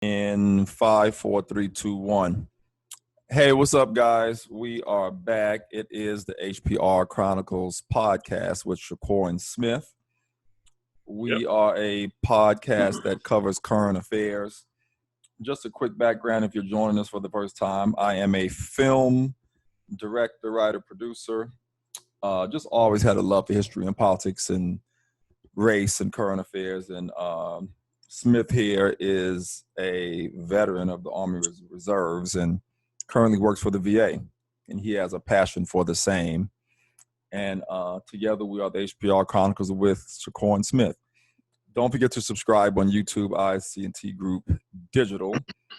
In 5, 4, 3, 2, 1. Hey, what's up, guys? We are back. It is the HPR Chronicles Podcast with Shakur and Smith. We are a podcast that covers current affairs. Just a quick background if you're joining us for the first time. I am a film director, writer, producer. Just always had a love for history and politics and race and current affairs. And Smith here is a veteran of the Army Reserves and currently works for the VA. And he has a passion for the same. And together we are the HPR Chronicles with Shakur and Smith. Don't forget to subscribe on YouTube, ICT Group Digital.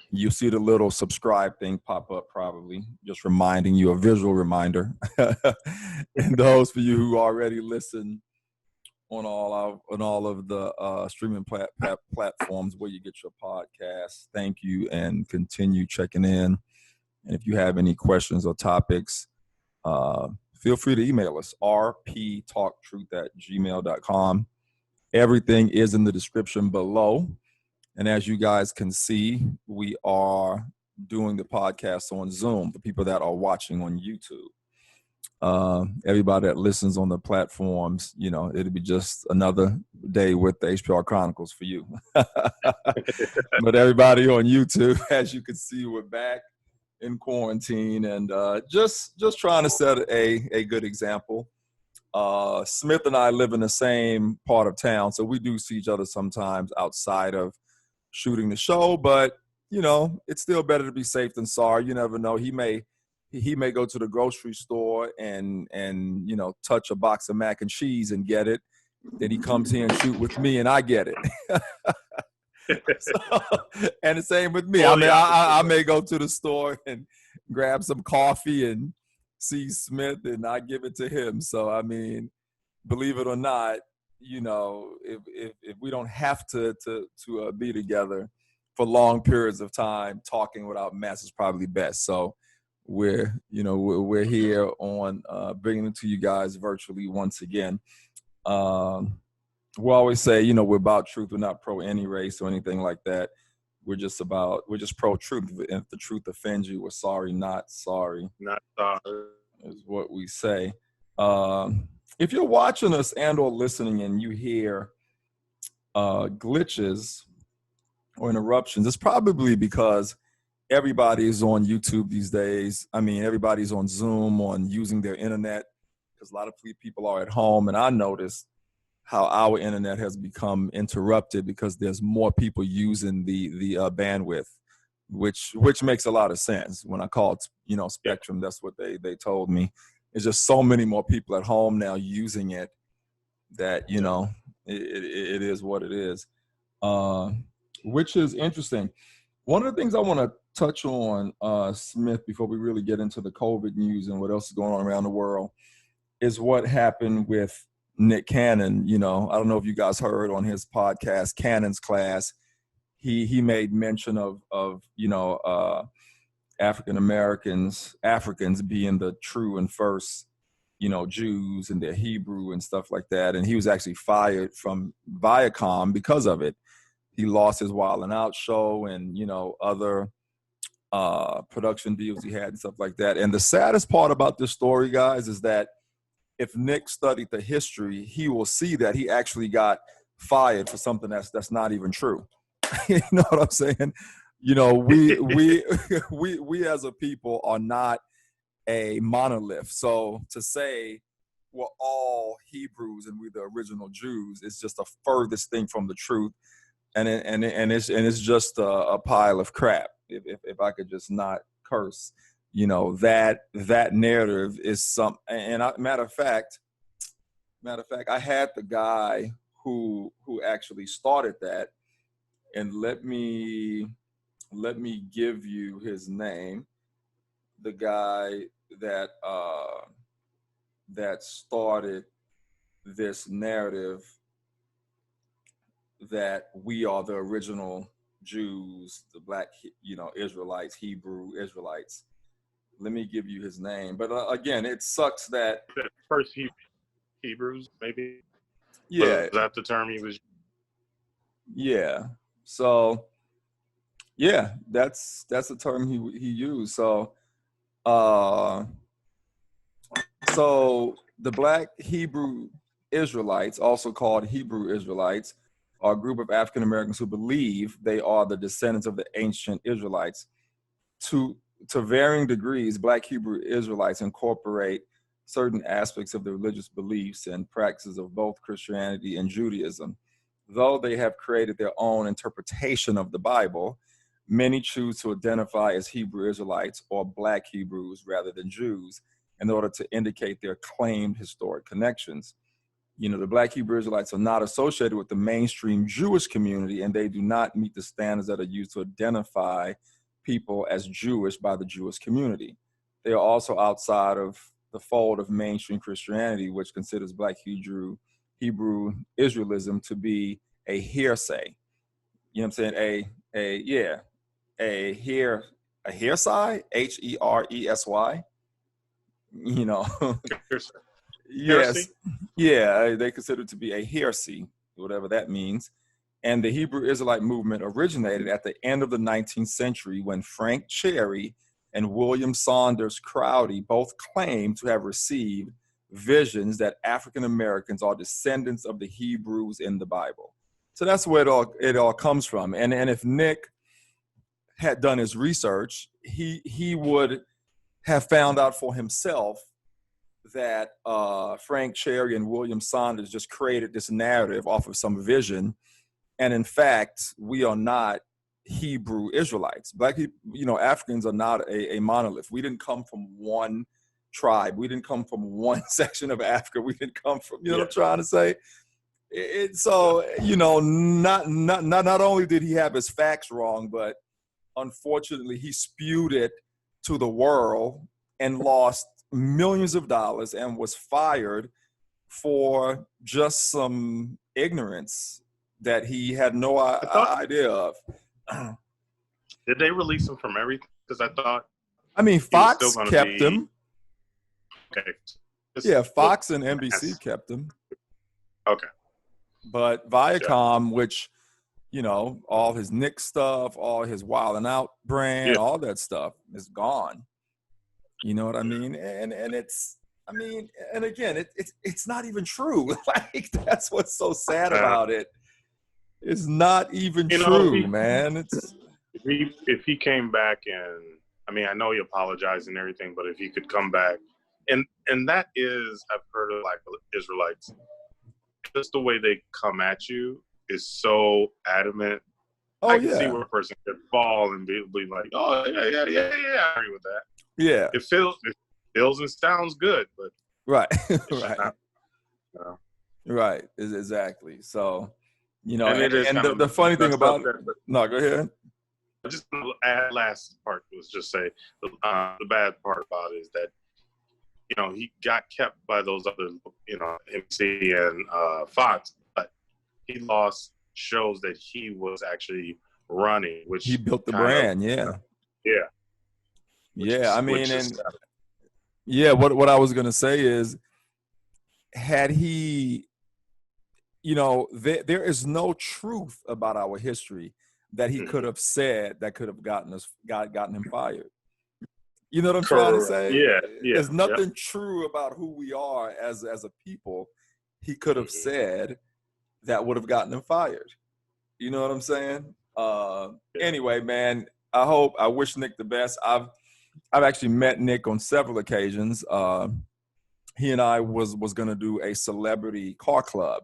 You see the little subscribe thing pop up probably, just reminding you, a visual reminder. And those for you who already listen on all of the streaming platforms where you get your podcasts, thank you and continue checking in. And if you have any questions or topics, feel free to email us, rptalktruth@gmail.com. Everything is in the description below. And as you guys can see, we are doing the podcast on Zoom for people that are watching on YouTube. Everybody that listens on the platforms, it'll be just another day with the HPR Chronicles for you. But everybody on YouTube, as you can see, we're back in quarantine and just trying to set a good example. Smith and I live in the same part of town, so we do see each other sometimes outside of shooting the show, but it's still better to be safe than sorry. You never know. He may go to the grocery store and touch a box of mac and cheese and get it. Then he comes here and shoot with me and I get it. And the same with me. I may go to the store and grab some coffee and see Smith and I give it to him. So, believe it or not, if we don't have to be together for long periods of time, talking without masks is probably best. So we're here on bringing it to you guys virtually once again. We always say, we're about truth. We're not pro any race or anything like that. We're just pro truth. If the truth offends you, we're sorry, not sorry. Not sorry is what we say. If you're watching us and or listening and you hear glitches or interruptions, it's probably because everybody is on YouTube these days. Everybody's on Zoom, on using their internet, because a lot of people are at home. And I noticed how our internet has become interrupted because there's more people using the bandwidth, which makes a lot of sense. When I called, Spectrum, that's what they told me. There's just so many more people at home now using it that, it is what it is, which is interesting. One of the things I want to touch on, Smith, before we really get into the COVID news and what else is going on around the world, is what happened with Nick Cannon. I don't know if you guys heard on his podcast, Cannon's Class, he made mention of Africans being the true and first, Jews and their Hebrew and stuff like that. And he was actually fired from Viacom because of it. He lost his Wild 'N Out show and, other production deals he had and stuff like that. And the saddest part about this story, guys, is that if Nick studied the history, he will see that he actually got fired for something that's not even true. You know what I'm saying? We as a people are not a monolith. So to say we're all Hebrews and we're the original Jews is just the furthest thing from the truth. And it's just a pile of crap. If I could just not curse, that narrative is some. And matter of fact, I had the guy who actually started that, and let me give you his name. The guy that started this narrative that we are the original Jews, the black, Israelites, Hebrew Israelites. Let me give you his name. But again, it sucks that first Hebrews, maybe. Yeah. Was that the term he was? Yeah. So, Yeah, that's the term he used. Uh, so the Black Hebrew Israelites, also called Hebrew Israelites, are a group of African Americans who believe they are the descendants of the ancient Israelites. To to varying degrees, Black Hebrew Israelites incorporate certain aspects of the religious beliefs and practices of both Christianity and Judaism. Though they have created their own interpretation of the Bible, many choose to identify as Hebrew Israelites or Black Hebrews rather than Jews in order to indicate their claimed historic connections. The Black Hebrew Israelites are not associated with the mainstream Jewish community, and they do not meet the standards that are used to identify people as Jewish by the Jewish community. They are also outside of the fold of mainstream Christianity, which considers Black Hebrew Israelism to be a hearsay. You know what I'm saying? A hearsay, HERESY. Heresy? Yes, yeah, they consider it to be a heresy, whatever that means. And the Hebrew Israelite movement originated at the end of the 19th century when Frank Cherry and William Saunders Crowdy both claimed to have received visions that African Americans are descendants of the Hebrews in the Bible. So that's where it all comes from. And if Nick had done his research, he would have found out for himself that Frank Cherry and William Saunders just created this narrative off of some vision. And in fact, we are not Hebrew Israelites. Africans are not a monolith. We didn't come from one tribe. We didn't come from one section of Africa. We didn't come from, what I'm trying to say? Not only did he have his facts wrong, but unfortunately he spewed it to the world and lost millions of dollars and was fired for just some ignorance that he had no idea of. Did they release him from everything? Because I thought. Fox kept him. Okay. Yeah, Fox and NBC kept him. Okay. But Viacom, which, all his Nick stuff, all his Wild 'N Out brand, all that stuff is gone. You know what I mean? And it's, and again, it's not even true. Like, that's what's so sad about it. It's not even true, man. It's if he came back and, I know he apologized and everything, but if he could come back, and that is, I've heard of like Israelites, just the way they come at you is so adamant. I can see where a person could fall and be like, oh yeah, I agree with that. Yeah, it feels and sounds good, but right, right, right, exactly. So, and the funny thing about it, no, go ahead. Just the last part was just say the bad part about it is that he got kept by those other MC and Fox, but he lost shows that he was actually running, which he built the brand. What I was gonna say is, had he, there is no truth about our history that he could have said that could have gotten him fired. You know what I'm trying to say? Yeah. There's nothing true about who we are as a people he could have said that would have gotten him fired. You know what I'm saying? Anyway, man, I wish Nick the best. I've actually met Nick on several occasions. He and I was going to do a celebrity car club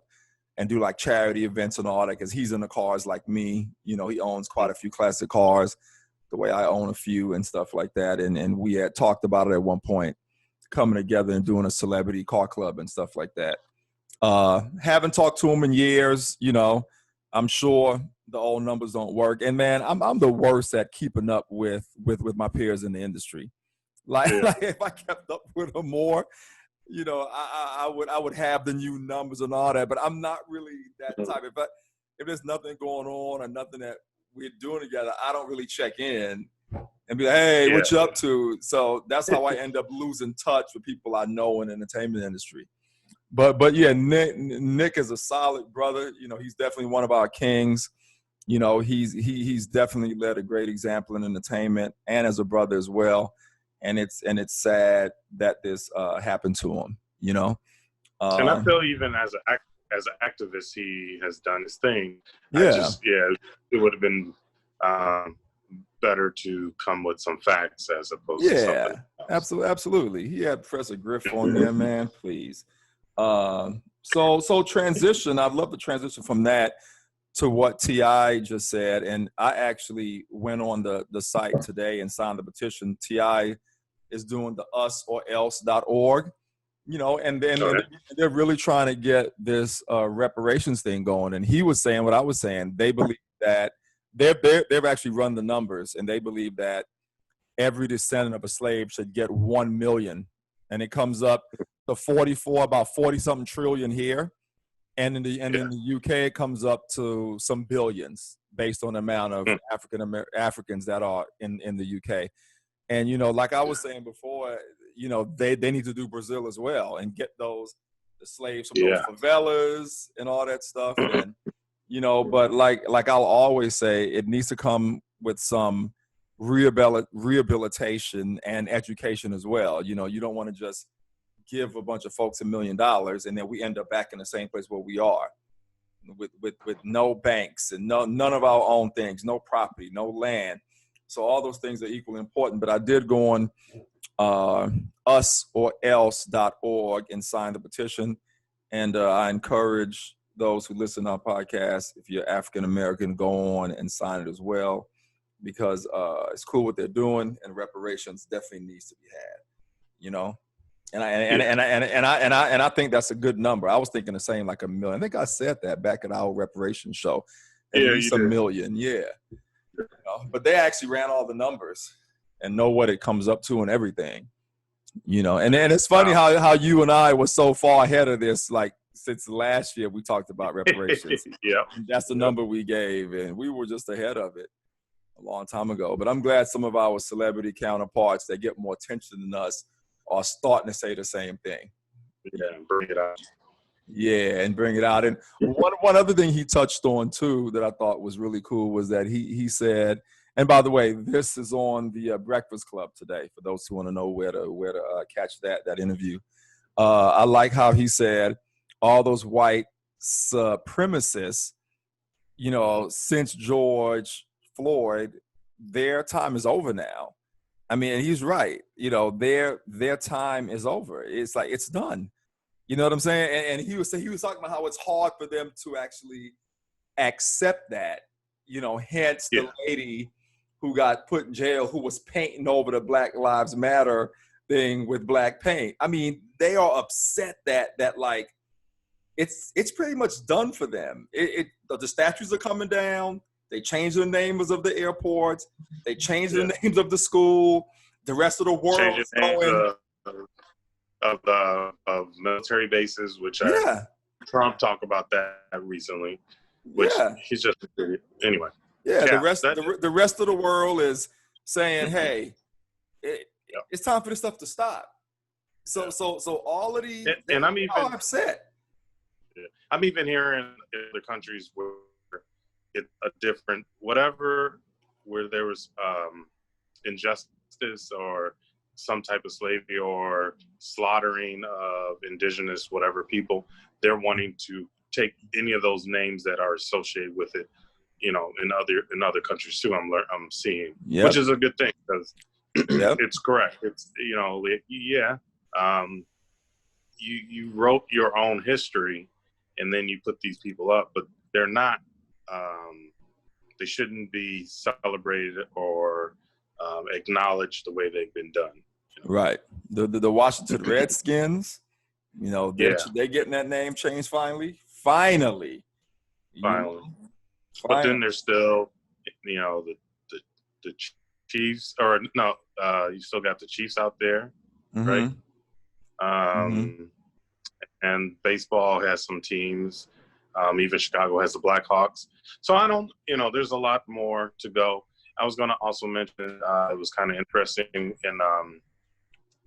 and do like charity events and all that, because he's into cars like me. He owns quite a few classic cars, the way I own a few and stuff like that. And we had talked about it at one point, coming together and doing a celebrity car club and stuff like that. Haven't talked to him in years. I'm sure the old numbers don't work. And man, I'm the worst at keeping up with my peers in the industry. Like if I kept up with them more, I would have the new numbers and all that. But I'm not really that type. If there's nothing going on or nothing that we're doing together, I don't really check in and be like, hey, what you up to? So that's how I end up losing touch with people I know in the entertainment industry. But yeah, Nick is a solid brother. He's definitely one of our kings. you know, he's definitely led a great example in entertainment and as a brother as well. And it's sad that this happened to him, you know. And I feel even as an activist, he has done his thing. Yeah. It would have been better to come with some facts as opposed to something else. Absolutely. He had Professor Griff on there, man. Please. So transition. I'd love to transition from that to what T.I. just said. And I actually went on the site today and signed the petition. T.I. is doing the usorelse.org, you know, and then they're really trying to get this reparations thing going. And he was saying what I was saying. They believe that they've actually run the numbers, and they believe that every descendant of a slave should get 1 million, and it comes up to about 40 something trillion here, and in the UK it comes up to some billions based on the amount of Africans that are in the UK. And you know, like I was saying before, you know, they need to do Brazil as well and get the slaves from those favelas and all that stuff. And you know, but like I'll always say, it needs to come with some rehabilitation and education as well. You know, you don't want to just give a bunch of folks $1 million and then we end up back in the same place where we are with no banks and none of our own things, no property, no land. So all those things are equally important. But I did go on usorelse.org and sign the petition. And I encourage those who listen to our podcast, if you're African American, go on and sign it as well, because it's cool what they're doing, and reparations definitely needs to be had, you know. And I think that's a good number. I was thinking the same, like $1 million. I think I said that back at our reparations show. At least $1 million, yeah. You know, but they actually ran all the numbers and know what it comes up to and everything, you know. And it's funny how you and I were so far ahead of this, like since last year we talked about reparations. That's the number we gave, and we were just ahead of it a long time ago. But I'm glad some of our celebrity counterparts that get more attention than us are starting to say the same thing. Yeah, bring it out. Yeah, and bring it out. And one other thing he touched on too that I thought was really cool was that he said, and by the way, this is on the Breakfast Club today for those who want to know where to catch that interview. I like how he said all those white supremacists, you know, since George Floyd, their time is over now. I mean, and he's right. You know, their time is over. It's like it's done. You know what I'm saying? And he was talking about how it's hard for them to actually accept that. You know, hence the lady who got put in jail who was painting over the Black Lives Matter thing with black paint. I mean, they are upset that like it's pretty much done for them. The statues are coming down. They changed the names of the airports. They changed the names of the school. The rest of the world is going of military bases, which Trump talked about that recently. Which he's just anyway. Yeah, the rest of the world is saying, "Hey, it's time for this stuff to stop." So all of these, and I'm even upset. Yeah. I'm even hearing in other countries where it's a different whatever, where there was injustice or some type of slavery or slaughtering of indigenous whatever people, they're wanting to take any of those names that are associated with it, you know, in other countries too. I'm seeing, which is a good thing because it's correct. It's, you know, you wrote your own history and then you put these people up, but they're not. They shouldn't be celebrated or acknowledged the way they've been done. You know? Right. The Washington Redskins, you know, they're getting that name changed finally. Finally. But then there's still, you know, the Chiefs, or no, you still got the Chiefs out there, right? And baseball has some teams. Even Chicago has the Blackhawks. So I don't, you know, there's a lot more to go. I was going to also mention it was kind of interesting in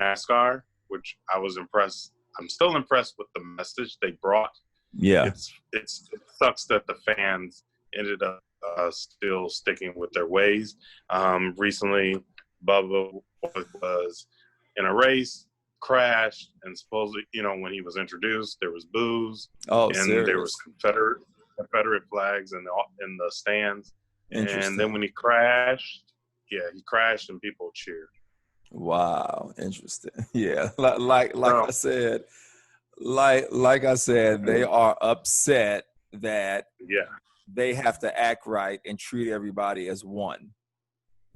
NASCAR, which I was impressed. I'm still impressed with the message they brought. Yeah. It sucks that the fans ended up still sticking with their ways. Recently, Bubba was in a race, crashed, and supposedly, when he was introduced, there was booze, Oh, and there was serious. Confederate flags in the stands. Interesting. And then when he crashed, he crashed and people cheered. Wow, interesting. Yeah, like So, I said, like I said, they are upset that yeah. they have to act right and treat everybody as one.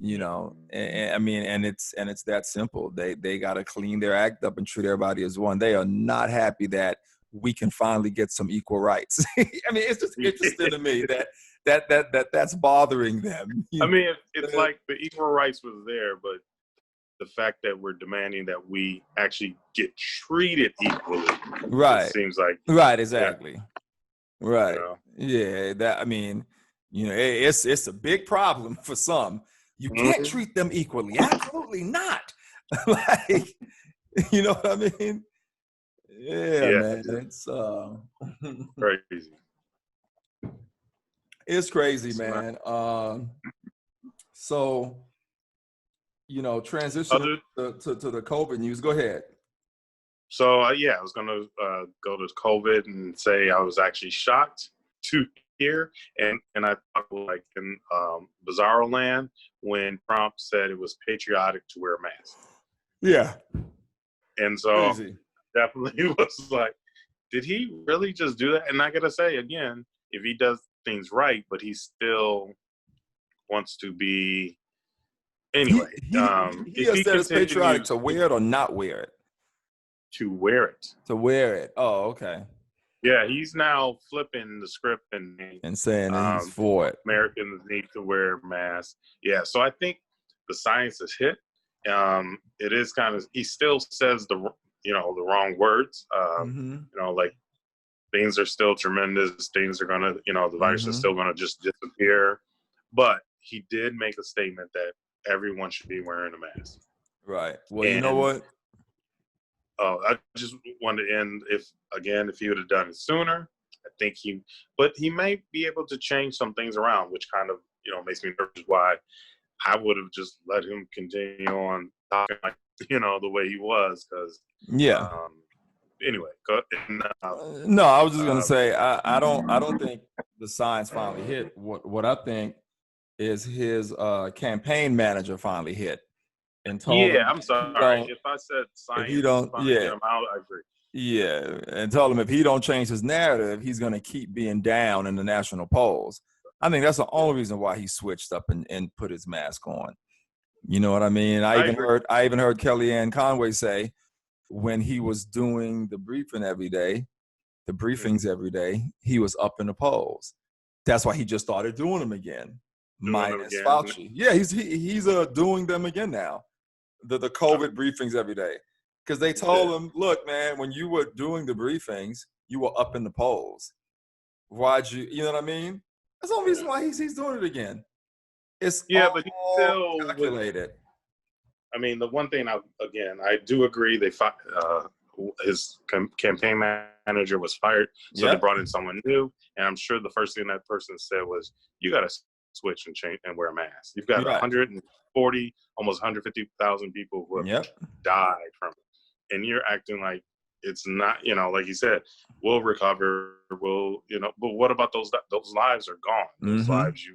I mean, and it's that simple. They got to clean their act up and treat everybody as one. They are not happy that we can finally get some equal rights. I mean, it's just interesting to me that's bothering them. I mean, it's like the equal rights was there, but the fact that we're demanding that we actually get treated equally, right? It seems like right, exactly, yeah. right. Yeah, that I mean, it's a big problem for some. You can't treat them equally. Absolutely not. Like, you know what I mean? Yeah, man. It's crazy. It's crazy, man. So, transition to the COVID news. Go ahead. So, I was going to go to COVID and say I was actually shocked to hear. And I thought, like, in Bizarro land, when Trump said it was patriotic to wear a mask. Yeah. And so, crazy. Definitely was like, did he really just do that? And I got to say, again, if he does things right, but he still wants to be... Anyway, he has said it's patriotic to wear it or not wear it. To wear it. To wear it. Oh, okay. Yeah, he's now flipping the script and saying that he's for it. Americans need to wear masks. Yeah, so I think the science is hit. It is kind of, he still says the wrong words. Like, things are still tremendous. Things are gonna, the virus is still gonna just disappear. But he did make a statement that everyone should be wearing a mask. Right. Well, you know what? I just wanted to end, if he would have done it sooner, I think but he may be able to change some things around, which kind of, makes me nervous why I would have just let him continue on talking like, the way he was. Because, anyway, no, I was just going to say, I don't think the science finally hit. What I think is his campaign manager finally hit. And told him, I'm sorry. If I said science, if he don't, get him out, I agree. Yeah, and told him if he don't change his narrative, he's going to keep being down in the national polls. I think that's the only reason why he switched up and put his mask on. You know what I mean? I even heard Kellyanne Conway say when he was doing the briefings every day, he was up in the polls. That's why he just started doing them again. Minus Fauci. Yeah, he's doing them again now. The COVID briefings every day. Because they told him, look, man, when you were doing the briefings, you were up in the polls. Why'd you know what I mean? That's the only reason why he's doing it again. It's but he's still calculated. I mean, the one thing I do agree his campaign manager was fired, so they brought in someone new, and I'm sure the first thing that person said was, you got to switch and change and wear a mask. You've got 140, almost 150,000 people who have died from it. And you're acting like it's not, like you said, we'll recover, but what about those lives are gone? Those lives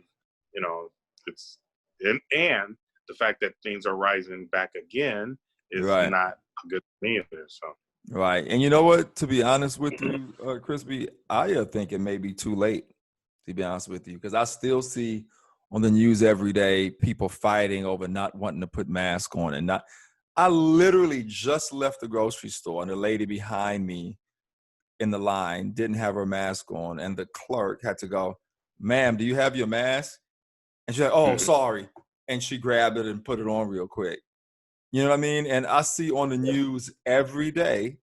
and the fact that things are rising back again is not good to me either. So. Right. And you know what? To be honest with you, Crispy, I think it may be too late, to be honest with you, because I still see on the news every day people fighting over not wanting to put masks on and not. I literally just left the grocery store and the lady behind me in the line didn't have her mask on, and the clerk had to go, ma'am, do you have your mask? And she's like, oh, sorry. And she grabbed it and put it on real quick. You know what I mean? And I see on the news every day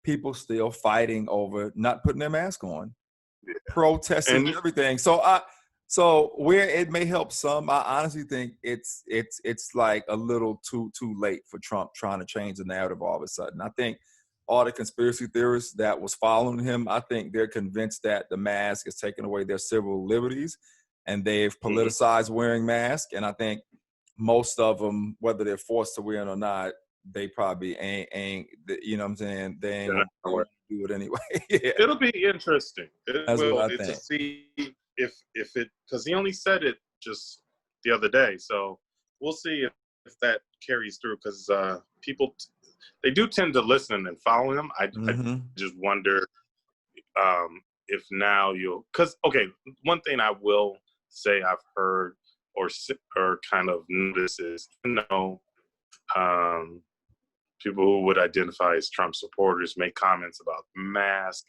people still fighting over not putting their mask on, protesting and everything. So where it may help some, I honestly think it's like a little too late for Trump trying to change the narrative all of a sudden. I think all the conspiracy theorists that was following him, I think they're convinced that the mask is taking away their civil liberties, and they've politicized wearing masks. And I think most of them, whether they're forced to wear it or not, they probably ain't you know what I'm saying? They ain't gonna do it anyway. Yeah. It'll be interesting. That's what I think. To see if it, because he only said it just the other day, so we'll see if that carries through, because people they do tend to listen and follow him. I just wonder if now because one thing I will say I've heard or kind of noticed is, people who would identify as Trump supporters make comments about masks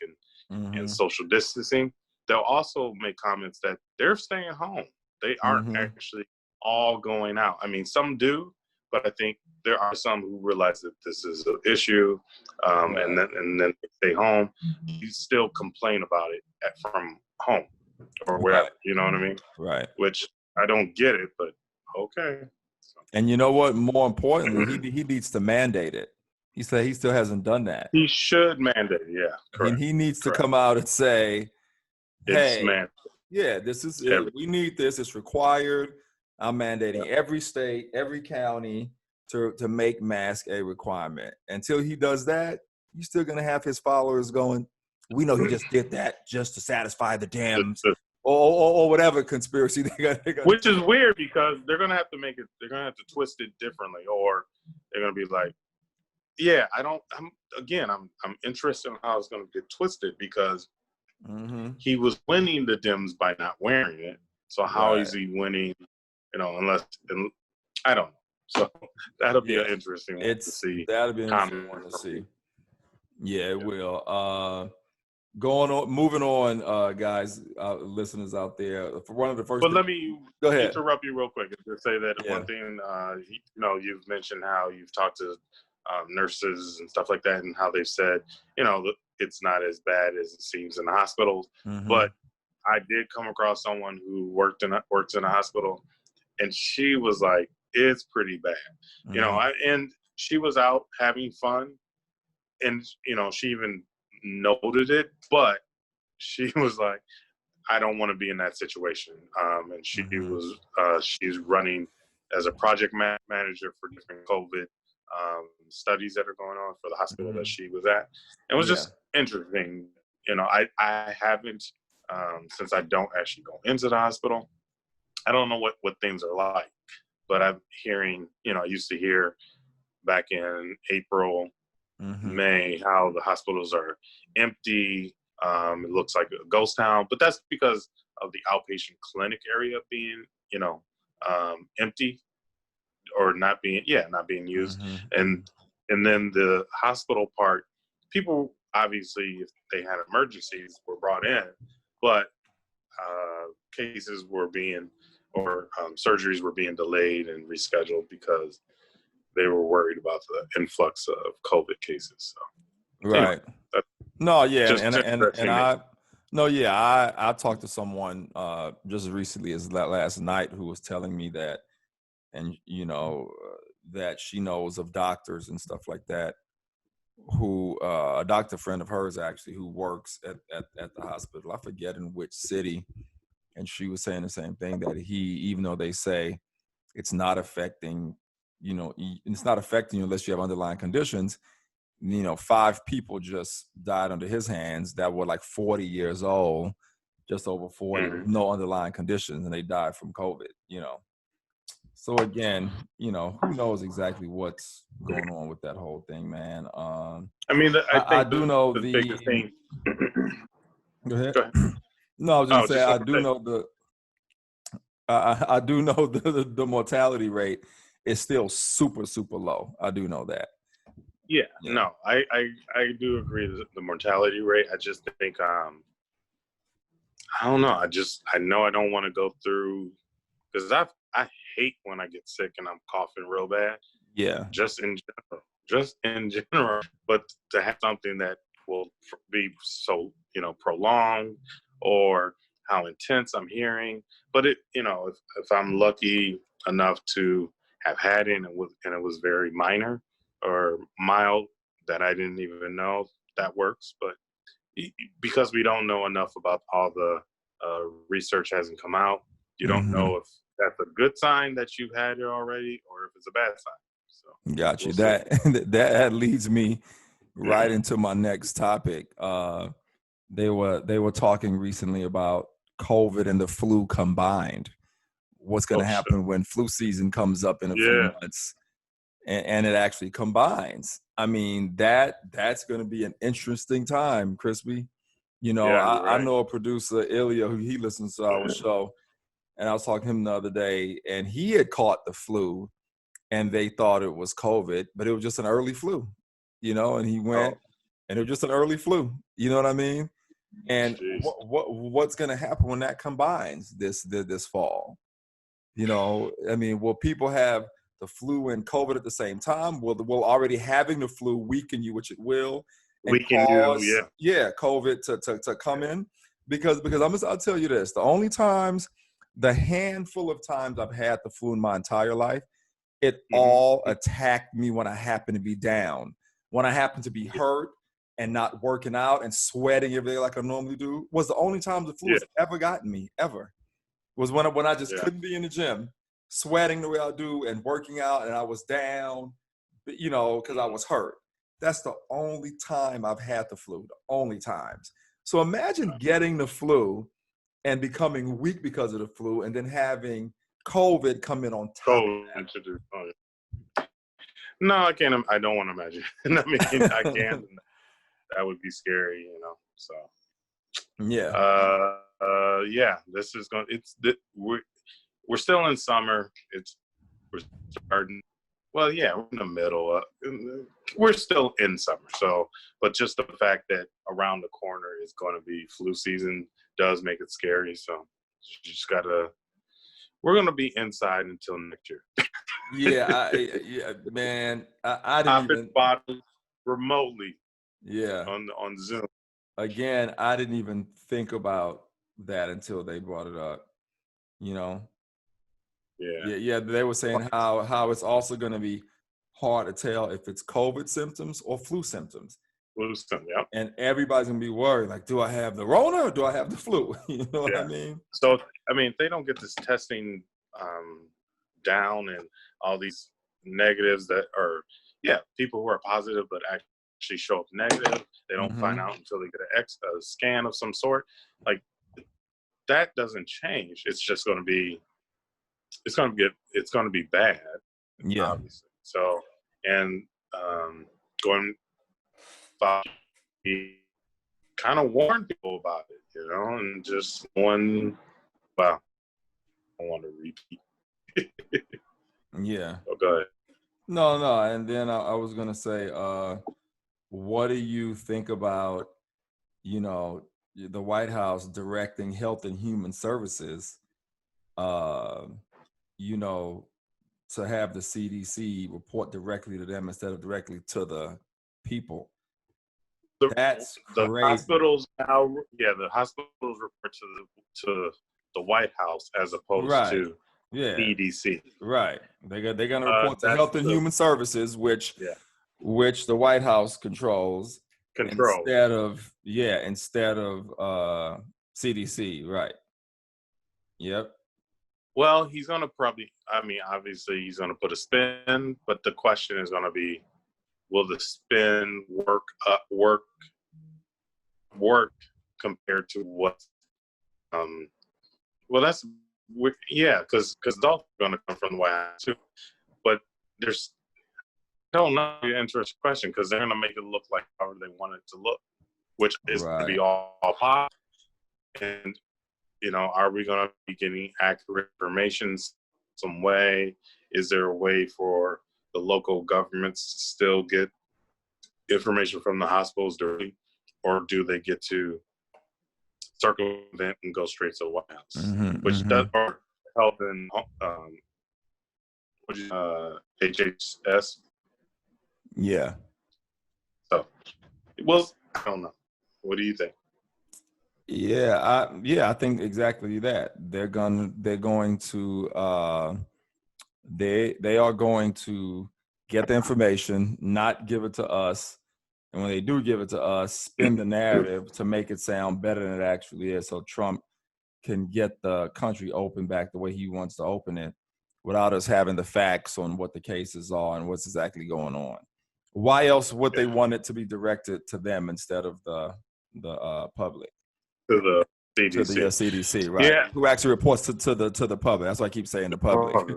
and social distancing. They'll also make comments that they're staying home. They aren't actually all going out. I mean, some do, but I think there are some who realize that this is an issue, and then they stay home. You still complain about it from home or wherever. You know what I mean? Right. Which I don't get it, but okay. And you know what? More importantly, he needs to mandate it. He said he still hasn't done that. He should mandate it. Yeah, correct. He needs to come out and say, "Hey, this is it. We need this. It's required. I'm mandating every state, every county to make mask a requirement." Until he does that, you're still gonna have his followers going, "We know he just did that just to satisfy the Dems." Or whatever conspiracy they got. Which is weird, because they're gonna have to they're gonna have to twist it differently, or they're gonna be like, I'm interested in how it's gonna get twisted, because he was winning the Dems by not wearing it. So how is he winning? Unless I don't know. So that'll be an interesting one to see. That'll be an interesting one to see. Yeah, it will. Moving on, guys, listeners out there. For one of the first, but let me go ahead. Interrupt you real quick and just say that one thing. You've mentioned how you've talked to nurses and stuff like that, and how they've said, it's not as bad as it seems in the hospitals. But I did come across someone who works in a hospital, and she was like, "It's pretty bad," and she was out having fun, and she even noted it, but she was like, "I don't want to be in that situation." And she was she's running as a project manager for different COVID studies that are going on for the hospital that she was at. It was just interesting. I haven't since I don't actually go into the hospital, I don't know what things are like, but I'm hearing, I used to hear back in April, May, how the hospitals are empty. It looks like a ghost town, but that's because of the outpatient clinic area being, empty or not being used. And then the hospital part, people obviously, if they had emergencies, were brought in, but cases were surgeries were being delayed and rescheduled because they were worried about the influx of COVID cases. So, right. I talked to someone just as recently as last night who was telling me that, and that she knows of doctors and stuff like that, who a doctor friend of hers actually who works at the hospital. I forget in which city, and she was saying the same thing, that even though they say it's not affecting. It's not affecting you unless you have underlying conditions. 5 people just died under his hands that were like 40 years old, just over 40, no underlying conditions, and they died from COVID. So again, who knows exactly what's going on with that whole thing, man. I do know the biggest thing. Go ahead. No, I was just saying, I do know the mortality rate is still super, super low. I do know that. Yeah. No, I do agree with the mortality rate. I just think, I don't know. I know I don't want to go through, because I hate when I get sick and I'm coughing real bad. Yeah. Just in general. But to have something that will be so, prolonged, or how intense I'm hearing. But if I'm lucky enough to have had it and it was very minor or mild that I didn't even know, that works. But because we don't know enough about all the research hasn't come out, You don't know if that's a good sign that you've had it already or if it's a bad sign. So got you. That leads me right into my next topic. They were talking recently about COVID and the flu combined. What's going to happen when flu season comes up in a few months, and it actually combines? I mean, that's going to be an interesting time, Crispy. You know, I know a producer, Ilya, who he listens to our show, and I was talking to him the other day, and he had caught the flu, and they thought it was COVID, but it was just an early flu, you know, and he went, and it was just an early flu. You know what I mean? And what's going to happen when that combines this fall? You know, I mean, will people have the flu and COVID at the same time? Will already having the flu weaken you, which it will, and cause COVID to come in? Because I'll tell you this: the handful of times I've had the flu in my entire life, it all attacked me when I happened to be down, when I happened to be hurt and not working out and sweating every day like I normally do. Was the only time the flu has ever gotten me, ever. Was when I just couldn't be in the gym, sweating the way I do and working out, and I was down, you know, because I was hurt. That's the only time I've had the flu, the only times. So imagine getting the flu and becoming weak because of the flu, and then having COVID come in on top of that. No, I can't. I don't want to imagine. I mean, I can't. That would be scary, you know. So this is going. We're still in summer. We're starting. Well, yeah, we're in the middle. We're still in summer. So, but just the fact that around the corner is going to be flu season does make it scary. So, you just gotta. We're going to be inside until next year. Man. I didn't even bottles remotely. Yeah. On Zoom. Again, I didn't even think about that until they brought it up. You know. Yeah. They were saying how it's also going to be hard to tell if it's COVID symptoms or flu symptoms. And everybody's gonna be worried, like, do I have the Rona or do I have the flu? You know what I mean? So, I mean, if they don't get this testing down and all these negatives that are, people who are positive but actually show up negative, they don't find out until they get a scan of some sort. Like, that doesn't change. It's just going to be, it's going to be bad. Yeah. Obviously. So, and he kind of warned people about it, you know, and just I want to repeat. Yeah. Oh, go ahead. No. And then I was going to say, what do you think about, you know, the White House directing Health and Human Services, you know, to have the CDC report directly to them instead of directly to the people? That's crazy. The hospitals now, the hospitals report to the White House as opposed to CDC. Right. They're going to report to Health and Human Services, which the White House controls. Instead of CDC. Right. Yep. Well, he's going to obviously he's going to put a spin, but the question is going to be, will the spin work compared to what? Because it's all going to come from the White House too. But I don't know, interesting question, because they're going to make it look like however they want it to look, which is going to be all positive. And, you know, are we going to be getting accurate information some way? Is there a way for the local governments to still get information from the hospitals directly, or do they get to circumvent and go straight to the White House, which does help in HHS? Yeah. So, well, I don't know. What do you think? I think exactly that. They are going to get the information, not give it to us, and when they do give it to us, spin the narrative to make it sound better than it actually is. So Trump can get the country open back the way he wants to open it without us having the facts on what the cases are and what's exactly going on. Why else would they want it to be directed to them instead of the public? To the CDC. To the CDC, right? Yeah. Who actually reports to the public? That's why I keep saying the public. Okay.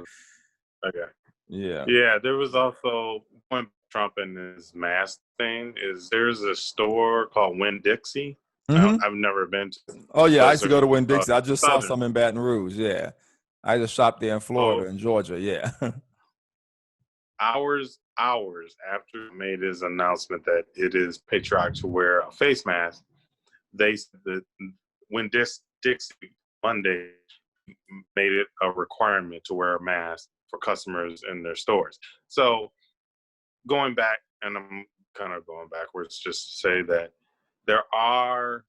Yeah. Yeah. There was also when Trump and his mask thing. There's a store called Winn-Dixie. Mm-hmm. I've never been to. Oh yeah, I used to go to Winn-Dixie. I just saw some in Baton Rouge. Yeah, I just shopped there in Florida and Georgia. Yeah. hours after he made his announcement that it is patriotic to wear a face mask, they said that Winn-Dixie Monday made it a requirement to wear a mask for customers in their stores. So going back, and I'm kind of going backwards, just to say that there are,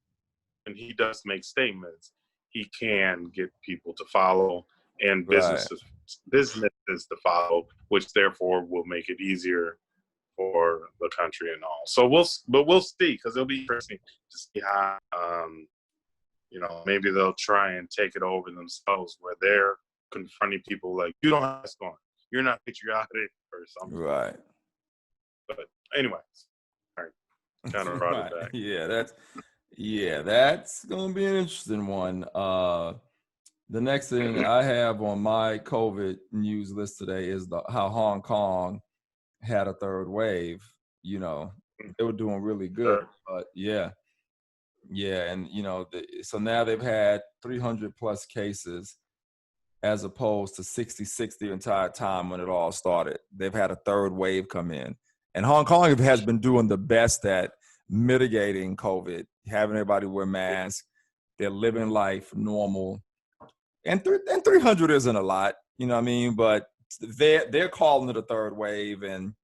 and he does make statements, he can get people to follow and businesses to follow, which therefore will make it easier for the country and all. So we'll see, because it'll be interesting to see how, maybe they'll try and take it over themselves, where they're confronting people like, you don't have this going, you're not patriotic or something. Right. But anyway, all right, kind of brought it back. Yeah, that's gonna be an interesting one. The next thing I have on my COVID news list today is how Hong Kong had a third wave. They were doing really good, but yeah, and so now they've had 300 plus cases, as opposed to 66 the entire time when it all started. They've had a third wave come in, and Hong Kong has been doing the best at mitigating COVID, having everybody wear masks. They're living life normal, and 300 isn't a lot, you know what I mean? But they're calling it a third wave, and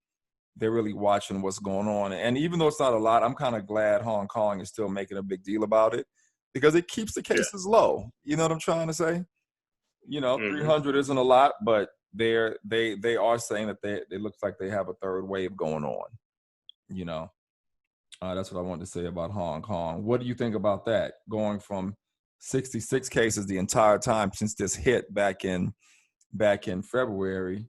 they're really watching what's going on. And even though it's not a lot, I'm kind of glad Hong Kong is still making a big deal about it, because it keeps the cases low. You know what I'm trying to say? 300 isn't a lot, but they are saying that it looks like they have a third wave going on. That's what I wanted to say about Hong Kong. What do you think about that? Going from 66 cases the entire time since this hit back in February,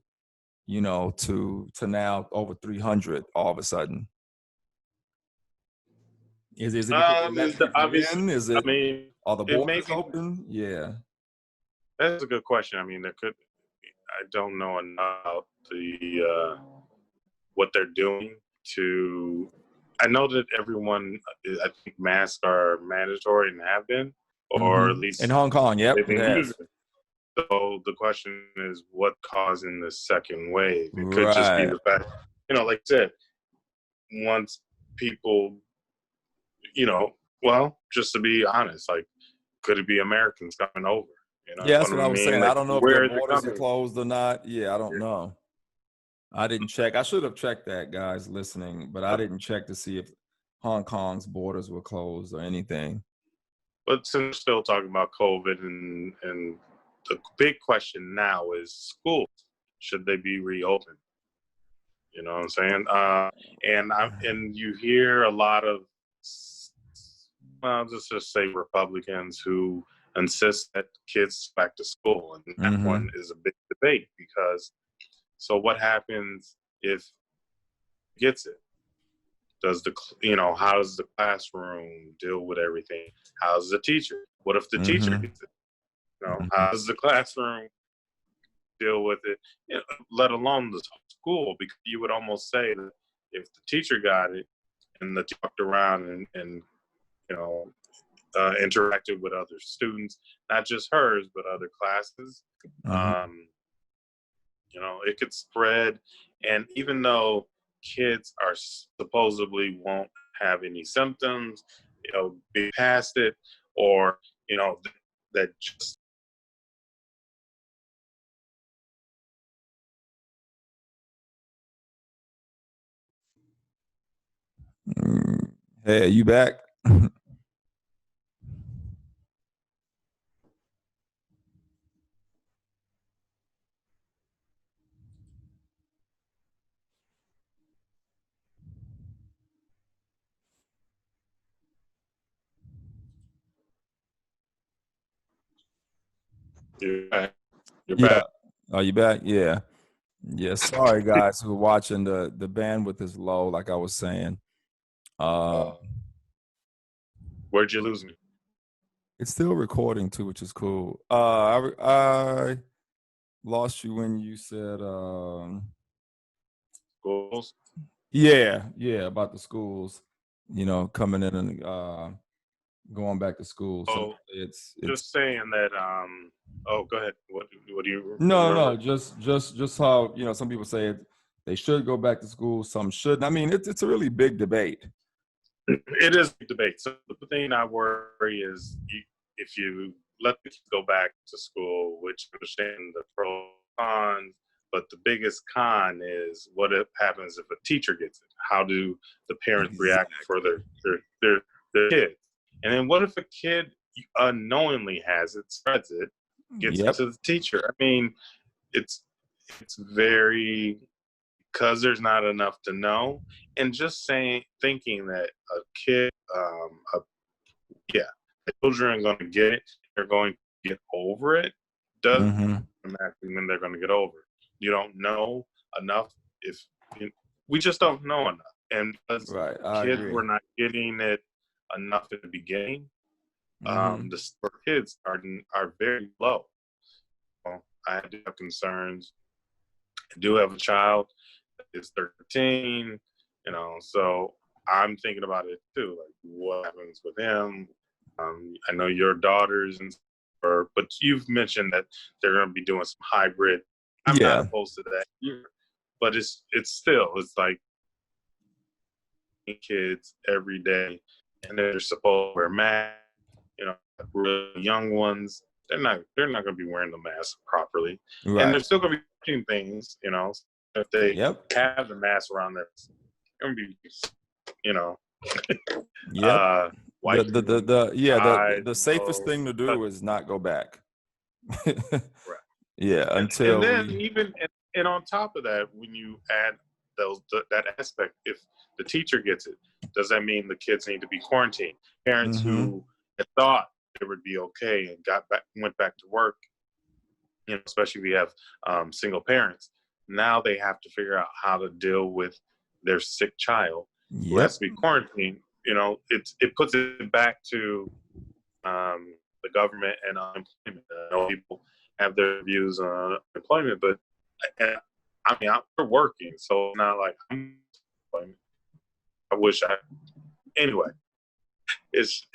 to now over 300 all of a sudden. Is it obviously? Is it? Are the borders open? Yeah. That's a good question. I mean, I don't know enough the what they're doing to. I know that everyone, I think masks are mandatory and have been, or at least in Hong Kong. Yep. So the question is, what causing the second wave? It could just be the fact, like I said, once people, just to be honest, like, could it be Americans coming over? Yeah, that's what I was saying. Like, I don't know if their borders are closed or not. Yeah, I don't know. I didn't check. I should have checked that, guys listening, but I didn't check to see if Hong Kong's borders were closed or anything. But since we're still talking about COVID, and the big question now is schools. Should they be reopened? You know what I'm saying? And you hear a lot of, let's just say Republicans who insist that kids back to school. And that one is a big debate, because so what happens if it gets it? How does the classroom deal with everything? How's the teacher? What if the teacher gets it? How does the classroom deal with it? Let alone the school, because you would almost say that if the teacher got it and the talked around and interacted with other students, not just hers, but other classes, it could spread. And even though kids are supposedly won't have any symptoms, be past it, or, that just. Hey, are you back? You're back. You're Yeah. back. Are you back? Yeah. Yeah. Sorry, guys who are watching. The bandwidth is low, like I was saying. Where'd you lose me? It's still recording too, which is cool. I lost you when you said, Schools? yeah, about the schools, coming in and going back to school. So Oh, it's just saying that. Oh, go ahead. What do you no, remember? just how some people say they should go back to school, some shouldn't. I mean, it's a really big debate. It is a debate. So the thing I worry is if you let the kids go back to school, which I understand the pros and cons, but the biggest con is what happens if a teacher gets it? How do the parents react for their kids? And then what if a kid unknowingly has it, spreads it, gets it to the teacher? I mean, it's very, because there's not enough to know, and just thinking that a kid, children are going to get it, they're going to get over it, doesn't automatically mean they're going to get over it. You don't know enough. We just don't know enough, and because kids were not getting it enough in the beginning, the kids are very low. I do have concerns. I do have a child that is 13, so I'm thinking about it too. Like, what happens with him? I know your daughters, but you've mentioned that they're going to be doing some hybrid. I'm not opposed to that either, but it's like kids every day, and they're supposed to wear masks. Really young ones, they're not going to be wearing the mask properly, and they're still going to be touching things. If they have the mask around their, going to be, the safest thing to do is not go back. Until and then and on top of that, when you add that aspect, if the teacher gets it, does that mean the kids need to be quarantined? Parents who had thought it would be okay and went back to work, especially if we have single parents, now they have to figure out how to deal with their sick child who has to be quarantined. It puts it back to the government and unemployment. I know people have their views on employment, but we're working, so it's not like I wish anyway. It's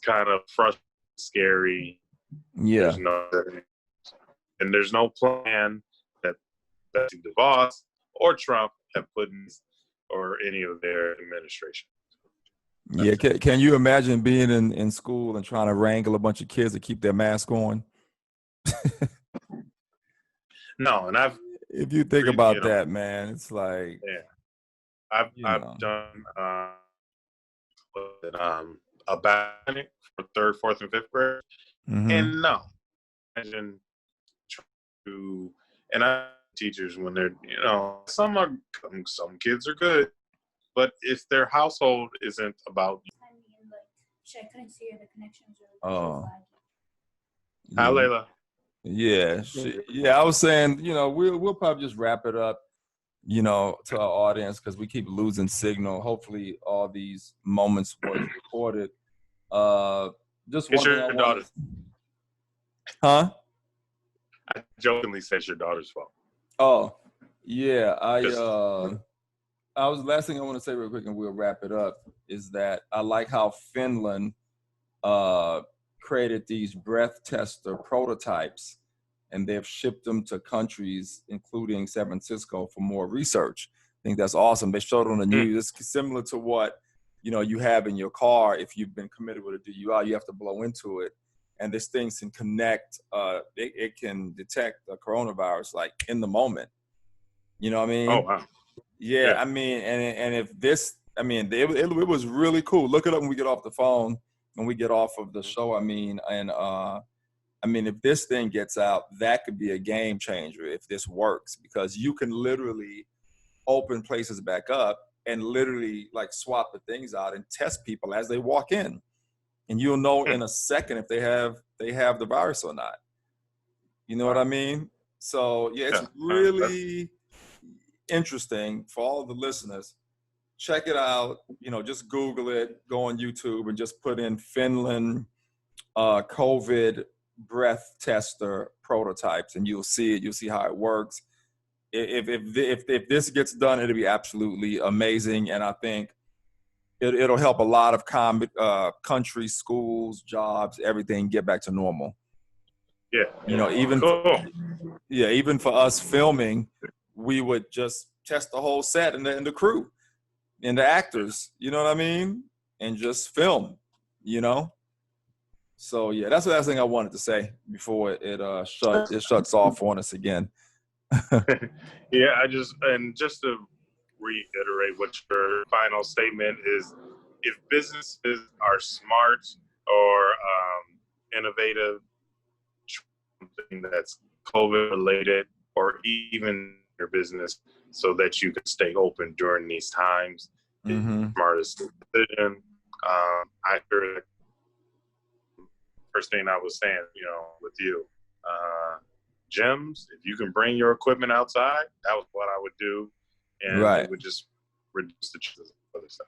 kind of frustrating, scary. Yeah. There's no plan that Betsy DeVos or Trump have put in, or any of their administration. Yeah, can you imagine being in school and trying to wrangle a bunch of kids to keep their mask on? No, and if you think about that, man, it's like, I've done a botanic for 3rd, 4th, and 5th grade, and no, imagine teachers when they're some kids are good, but if their household isn't about. I couldn't see her. The connection was really Hi, Layla. Yeah, I was saying, we'll probably just wrap it up, to our audience, because we keep losing signal. Hopefully all these moments were recorded. Just it's your daughter. Huh? I jokingly said it's your daughter's fault. Oh, yeah. Last thing I want to say real quick, and we'll wrap it up, is that I like how Finland created these breath tester prototypes, and they've shipped them to countries, including San Francisco, for more research. I think that's awesome. They showed on the news. It's similar to what, you have in your car. If you've been committed with a DUI, you have to blow into it. And this thing can connect, it can detect the coronavirus like in the moment. You know what I mean? Oh, wow. Yeah. I mean, and if this, it was really cool. Look it up when we get off the phone, when we get off of the show. If this thing gets out, that could be a game changer if this works, because you can literally open places back up and literally like swap the things out and test people as they walk in. And you'll know in a second if they have the virus or not. You know what I mean? So yeah, it's really interesting for all of the listeners. Check it out. Just Google it, go on YouTube and just put in Finland COVID breath tester prototypes, and you'll see it. You'll see how it works. If this gets done, it'll be absolutely amazing. And I think it'll help a lot of countries, schools, jobs, everything get back to normal. Yeah. Even for us filming, we would just test the whole set and the crew and the actors, you know what I mean? And just film, So yeah, that's the last thing I wanted to say before it shuts off on us again. Yeah, just to reiterate what your final statement is, if businesses are smart or innovative, something that's COVID related, or even your business, so that you can stay open during these times, is the smartest decision. I heard first thing I was saying, with you, gyms, if you can bring your equipment outside, that was what I would do. And it would just reduce the chances of other stuff.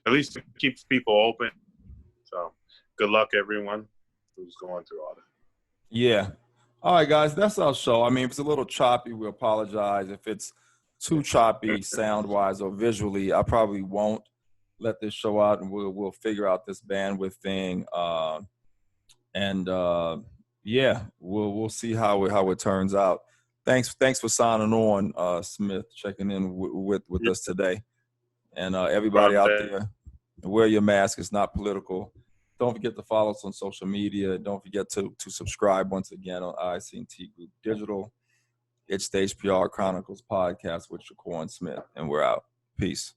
At least it keeps people open. So good luck, everyone who's going through all that. Yeah. All right, guys, that's our show. I mean, if it's a little choppy, we apologize. If it's too choppy sound-wise or visually, I probably won't let this show out, and we'll figure out this bandwidth thing. We'll see how it turns out. Thanks for signing on, Smith, checking in with us today. And everybody out there, wear your mask. It's not political. Don't forget to follow us on social media. Don't forget to subscribe once again on ICT Group Digital. It's the HPR Chronicles Podcast with Shakur and Smith, and we're out. Peace.